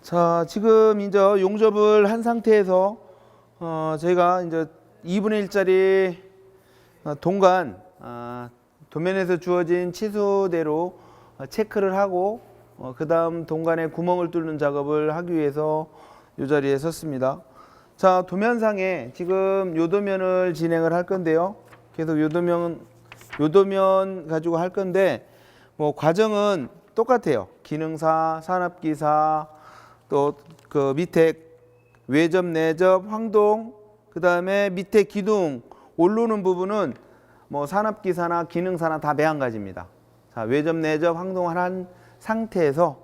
자, 지금 이제 용접을 한 상태에서 저희가 이제 2분의 1짜리 동간 도면에서 주어진 치수대로 체크를 하고 그 다음 동간에 구멍을 뚫는 작업을 하기 위해서 이 자리에 섰습니다. 자, 도면상에 지금 요 도면을 진행을 할 건데요. 계속 요 도면 가지고 할 건데 뭐 과정은 똑같아요. 기능사, 산업기사, 또 그 밑에 외접, 내접, 황동, 그 다음에 밑에 기둥 올르는 부분은 뭐 산업기사나 기능사나 다 매한가지입니다. 자, 외접, 내접, 황동을 한 상태에서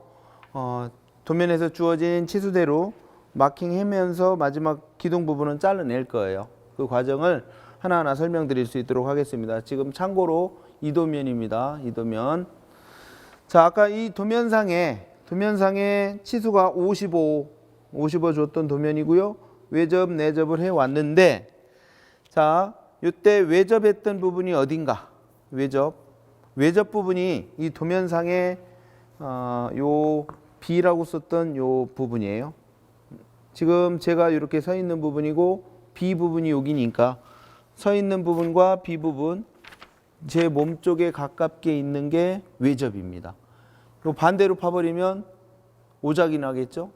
도면에서 주어진 치수대로 마킹하면서 마지막 기둥 부분은 잘라낼 거예요. 그 과정을 하나하나 설명드릴 수 있도록 하겠습니다. 지금 참고로 이 도면입니다. 이 도면. 자, 아까 이 도면상에 치수가 55 줬던 도면이고요. 외접, 내접을 해 왔는데, 자, 이때 외접했던 부분이 어딘가? 외접 부분이 이 도면상에 요 B라고 썼던 요 부분이에요. 지금 제가 이렇게 서 있는 부분이고 B 부분이 여기니까 서 있는 부분과 B 부분, 제 몸쪽에 가깝게 있는 게 외접입니다. 요 반대로 파버리면 오작이 나겠죠?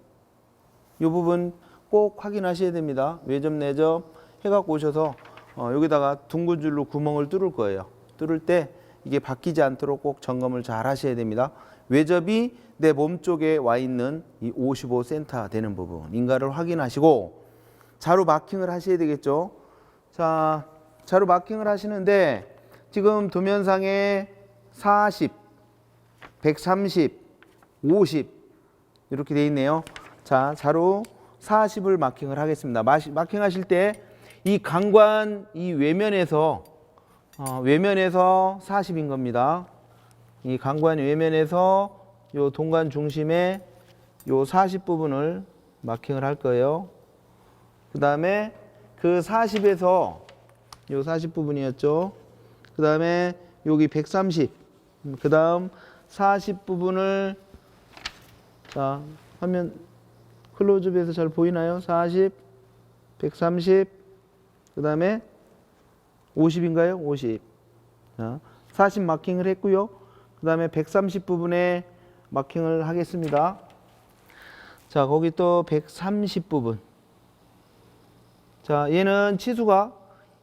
이 부분 꼭 확인하셔야 됩니다. 외접, 내접 해갖고 오셔서 여기다가 둥근 줄로 구멍을 뚫을 거예요. 뚫을 때 이게 바뀌지 않도록 꼭 점검을 잘 하셔야 됩니다. 외접이 내 몸쪽에 와 있는 이 55cm 되는 부분인가를 확인하시고 자루 마킹을 하셔야 되겠죠. 자, 자루 마킹을 하시는데 지금 도면상에 40, 130, 50 이렇게 돼 있네요. 자, 자루 40을 마킹을 하겠습니다. 마킹하실 때 이 강관 이 외면에서 40인 겁니다. 이 강관 외면에서 요 동관 중심에 요 40 부분을 마킹을 할 거예요. 그 다음에 그 40에서 요 40 부분이었죠. 그 다음에 여기 130, 그 다음 40 부분을, 자, 화면 클로즈업에서 잘 보이나요? 40, 130, 그 다음에 50인가요? 50. 자, 40 마킹을 했고요. 그 다음에 130 부분에 마킹을 하겠습니다. 자, 거기 또 130 부분. 자, 얘는 치수가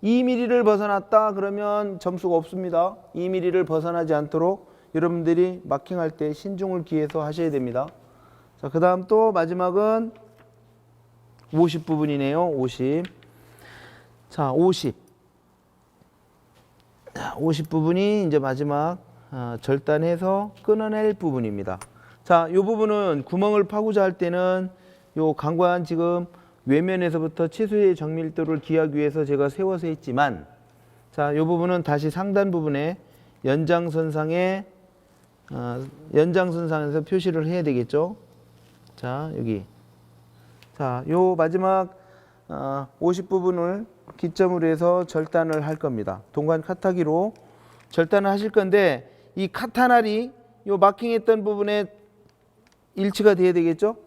2mm를 벗어났다 그러면 점수가 없습니다. 2mm를 벗어나지 않도록 여러분들이 마킹할 때 신중을 기해서 하셔야 됩니다. 자, 그 다음 또 마지막은 50 부분이네요. 50. 자, 50. 자, 50 부분이 이제 마지막 절단해서 끊어낼 부분입니다. 자, 이 부분은 구멍을 파고자 할 때는 요 강관 지금 외면에서부터 치수의 정밀도를 기하기 위해서 제가 세워서 했지만, 자, 이 부분은 다시 상단 부분에 연장선상에서 표시를 해야 되겠죠. 자, 여기. 자, 요 마지막 50 부분을 기점으로 해서 절단을 할 겁니다. 동관 카타기로 절단을 하실 건데 이 카타날이 요 마킹했던 부분에 일치가 돼야 되겠죠.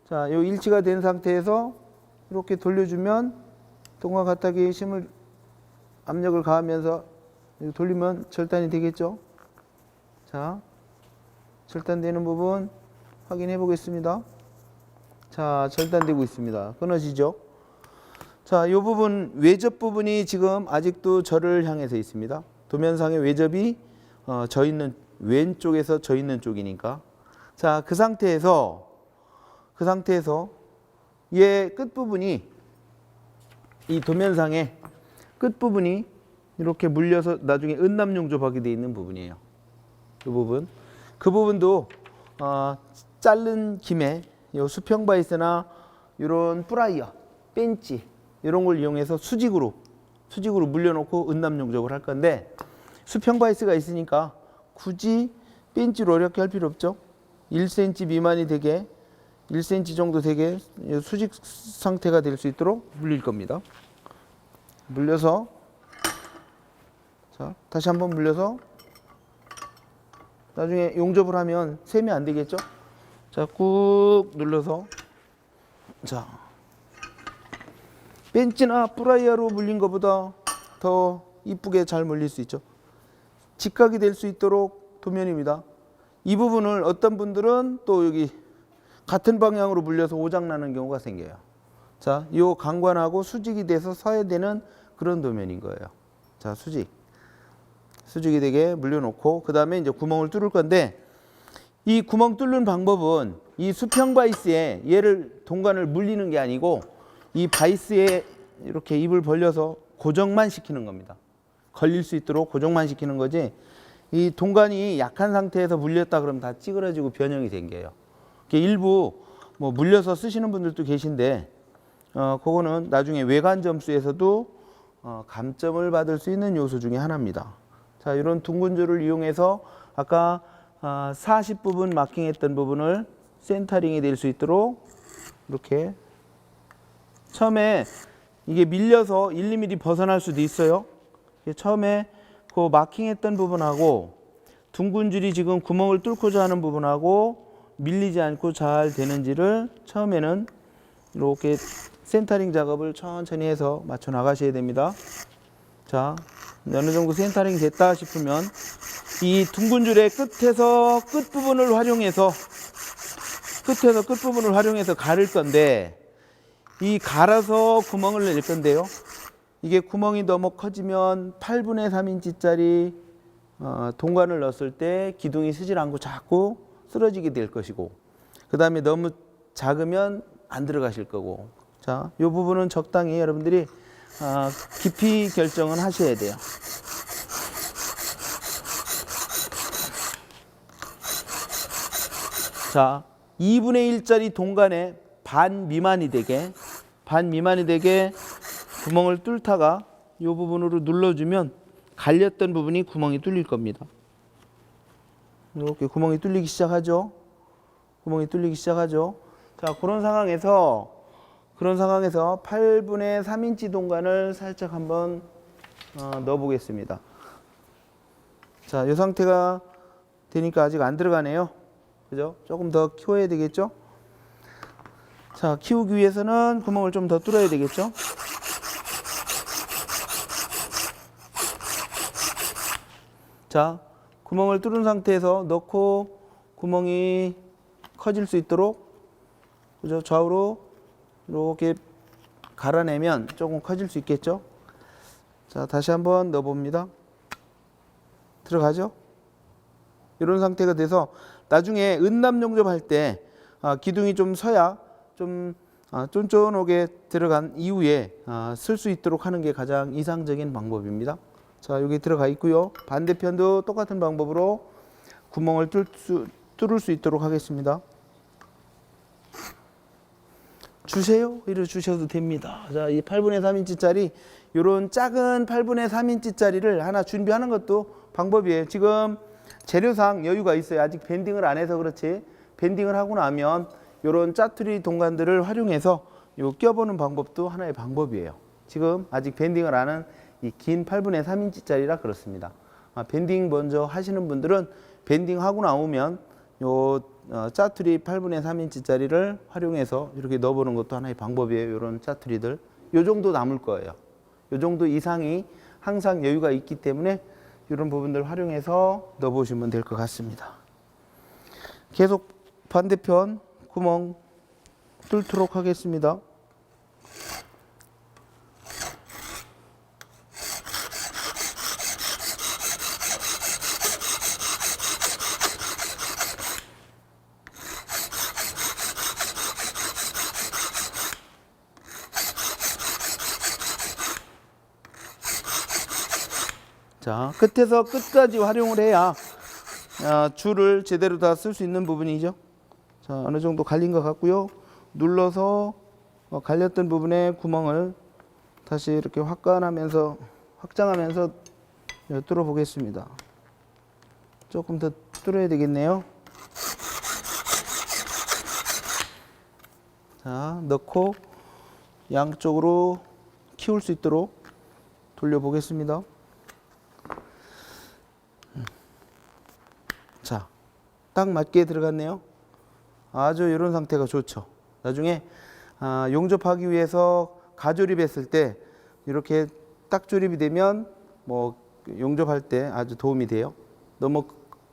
자, 요 일치가 된 상태에서 이렇게 돌려주면 동관 카타기에 힘을 압력을 가하면서 돌리면 절단이 되겠죠. 자, 절단되는 부분 확인해 보겠습니다. 자, 절단되고 있습니다. 끊어지죠. 자, 이 부분 외접 부분이 지금 아직도 저를 향해서 있습니다. 도면상의 외접이 저 있는 왼쪽에서 저 있는 쪽이니까. 자, 그 상태에서 얘 끝부분이 이 도면상의 끝부분이 이렇게 물려서 나중에 은납용접하게 되어 있는 부분이에요. 이 부분. 그 부분도 자른 김에 요 수평 바이스나 이런 프라이어, 벤치 이런 걸 이용해서 수직으로 물려놓고 은납용접을 할 건데 수평 바이스가 있으니까 굳이 벤치로 어렵게 할 필요 없죠. 1cm 미만이 되게 1cm 정도 되게 수직 상태가 될 수 있도록 물릴 겁니다. 물려서, 자, 다시 한번 물려서 나중에 용접을 하면 세면 안 되겠죠. 자, 꾹 눌러서 자, 벤치나 프라이어로 물린 것보다 더 이쁘게 잘 물릴 수 있죠. 직각이 될 수 있도록 도면입니다. 이 부분을 어떤 분들은 또 여기 같은 방향으로 물려서 오장 나는 경우가 생겨요. 자, 이 강관하고 수직이 돼서 서야 되는 그런 도면인 거예요. 자, 수직이 되게 물려놓고 그 다음에 이제 구멍을 뚫을 건데, 이 구멍 뚫는 방법은 이 수평 바이스에 얘를 동관을 물리는 게 아니고 이 바이스에 이렇게 입을 벌려서 고정만 시키는 겁니다. 걸릴 수 있도록 고정만 시키는 거지, 이 동관이 약한 상태에서 물렸다 그러면 다 찌그러지고 변형이 생겨요. 일부 뭐 물려서 쓰시는 분들도 계신데 그거는 나중에 외관 점수에서도 감점을 받을 수 있는 요소 중에 하나입니다. 자, 이런 둥근 줄을 이용해서 아까 40 부분 마킹했던 부분을 센터링이 될 수 있도록 이렇게, 처음에 이게 밀려서 1, 2mm 벗어날 수도 있어요. 처음에 그 마킹했던 부분하고 둥근 줄이 지금 구멍을 뚫고자 하는 부분하고 밀리지 않고 잘 되는지를 처음에는 이렇게 센터링 작업을 천천히 해서 맞춰 나가셔야 됩니다. 자, 어느 정도 센터링이 됐다 싶으면 이 둥근 줄의 끝에서 끝부분을 활용해서 가를 건데, 이 갈아서 구멍을 낼 건데요. 이게 구멍이 너무 커지면 8분의 3인치짜리 동관을 넣었을 때 기둥이 서질 않고 자꾸 쓰러지게 될 것이고, 그 다음에 너무 작으면 안 들어가실 거고. 자, 이 부분은 적당히 여러분들이 깊이 결정은 하셔야 돼요. 자, 2분의 1짜리 동관에 반 미만이 되게 구멍을 뚫다가 이 부분으로 눌러주면 갈렸던 부분이 구멍이 뚫릴 겁니다. 이렇게 구멍이 뚫리기 시작하죠. 자, 그런 상황에서 8분의 3인치 동관을 살짝 한번 넣어 보겠습니다. 자, 이 상태가 되니까 아직 안 들어가네요. 그죠? 조금 더 키워야 되겠죠? 자, 키우기 위해서는 구멍을 좀 더 뚫어야 되겠죠? 자, 구멍을 뚫은 상태에서 넣고 구멍이 커질 수 있도록, 그죠? 좌우로 이렇게 갈아내면 조금 커질 수 있겠죠? 자, 다시 한번 넣어봅니다. 들어가죠? 이런 상태가 돼서 나중에 은납 용접할 때 기둥이 좀 서야 좀 쫀쫀하게 들어간 이후에 쓸 수 있도록 하는 게 가장 이상적인 방법입니다. 자, 여기 들어가 있고요. 반대편도 똑같은 방법으로 구멍을 뚫을 수 있도록 하겠습니다. 주세요. 이래 주셔도 됩니다. 자, 이 8분의 3인치짜리, 이런 작은 8분의 3인치짜리를 하나 준비하는 것도 방법이에요. 지금 재료상 여유가 있어요. 아직 밴딩을 안 해서 그렇지, 밴딩을 하고 나면 이런 짜투리 동관들을 활용해서 요 껴보는 방법도 하나의 방법이에요. 지금 아직 밴딩을 안 한 이 긴 8분의 3인치짜리라 그렇습니다. 밴딩 먼저 하시는 분들은 밴딩 하고 나오면 요 짜투리 8분의 3인치짜리를 활용해서 이렇게 넣어보는 것도 하나의 방법이에요. 이런 짜투리들 요 정도 남을 거예요. 요 정도 이상이 항상 여유가 있기 때문에 이런 부분들 활용해서 넣어보시면 될 것 같습니다. 계속 반대편 구멍 뚫도록 하겠습니다. 자, 끝에서 끝까지 활용을 해야 줄을 제대로 다 쓸 수 있는 부분이죠. 자, 어느 정도 갈린 것 같고요. 눌러서 갈렸던 부분에 구멍을 다시 이렇게 확장하면서 뚫어 보겠습니다. 조금 더 뚫어야 되겠네요. 자, 넣고 양쪽으로 키울 수 있도록 돌려 보겠습니다. 자, 딱 맞게 들어갔네요. 아주 이런 상태가 좋죠. 나중에 용접하기 위해서 가조립했을 때 이렇게 딱 조립이 되면 뭐 용접할 때 아주 도움이 돼요. 너무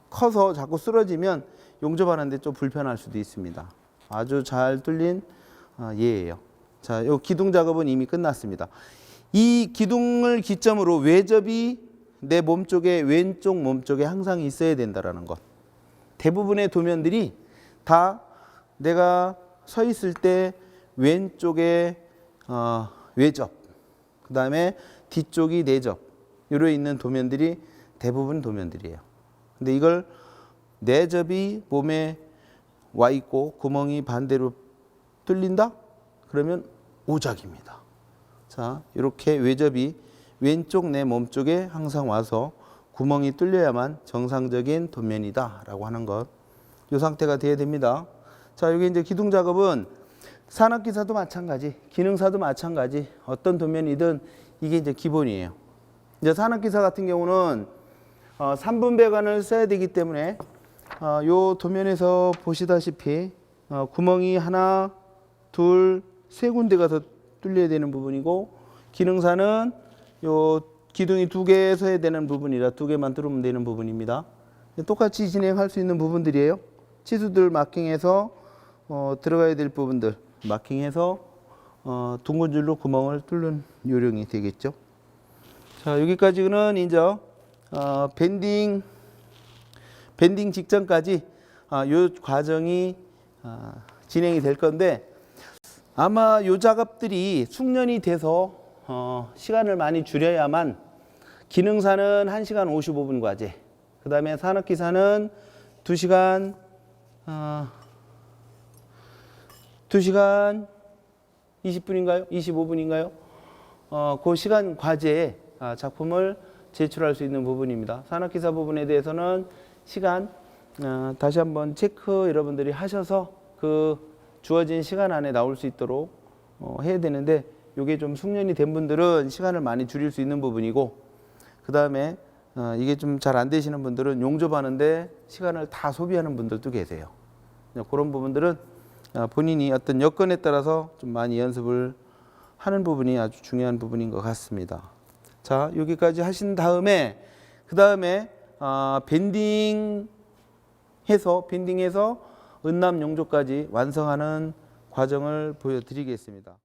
커서 자꾸 쓰러지면 용접하는데 좀 불편할 수도 있습니다. 아주 잘 뚫린 예예요. 자, 요 기둥 작업은 이미 끝났습니다. 이 기둥을 기점으로 외접이 내 몸쪽에 왼쪽 몸쪽에 항상 있어야 된다라는 것. 대부분의 도면들이 다 내가 서 있을 때 왼쪽에 외접, 그 다음에 뒤쪽이 내접 이로 있는 도면들이 대부분 도면들이에요. 근데 이걸 내접이 몸에 와 있고 구멍이 반대로 뚫린다? 그러면 오작입니다. 자, 이렇게 외접이 왼쪽 내 몸쪽에 항상 와서 구멍이 뚫려야만 정상적인 도면이다라고 하는 것. 이 상태가 돼야 됩니다. 자, 여기 이제 기둥 작업은 산업기사도 마찬가지, 기능사도 마찬가지, 어떤 도면이든 이게 이제 기본이에요. 이제 산업기사 같은 경우는 3분 배관을 써야 되기 때문에 요 도면에서 보시다시피 구멍이 하나, 둘, 세 군데가 더 뚫려야 되는 부분이고, 기능사는 요 기둥이 두 개 서야 되는 부분이라 두 개만 뚫으면 되는 부분입니다. 똑같이 진행할 수 있는 부분들이에요. 치수들 마킹해서 들어가야 될 부분들 마킹해서 둥근 줄로 구멍을 뚫는 요령이 되겠죠. 자, 여기까지는 이제 밴딩 직전까지 요 과정이 진행이 될 건데, 아마 요 작업들이 숙련이 돼서 시간을 많이 줄여야만, 기능사는 1시간 55분 과제, 그 다음에 산업기사는 2시간 20분인가요? 25분인가요? 그 시간 과제에 작품을 제출할 수 있는 부분입니다. 산업기사 부분에 대해서는 시간 다시 한번 체크 여러분들이 하셔서 그 주어진 시간 안에 나올 수 있도록 해야 되는데, 이게 좀 숙련이 된 분들은 시간을 많이 줄일 수 있는 부분이고, 그 다음에 이게 좀 잘 안 되시는 분들은 용접하는데 시간을 다 소비하는 분들도 계세요. 그런 부분들은 본인이 어떤 여건에 따라서 좀 많이 연습을 하는 부분이 아주 중요한 부분인 것 같습니다. 자, 여기까지 하신 다음에 그 다음에 밴딩해서 은남 용접까지 완성하는 과정을 보여드리겠습니다.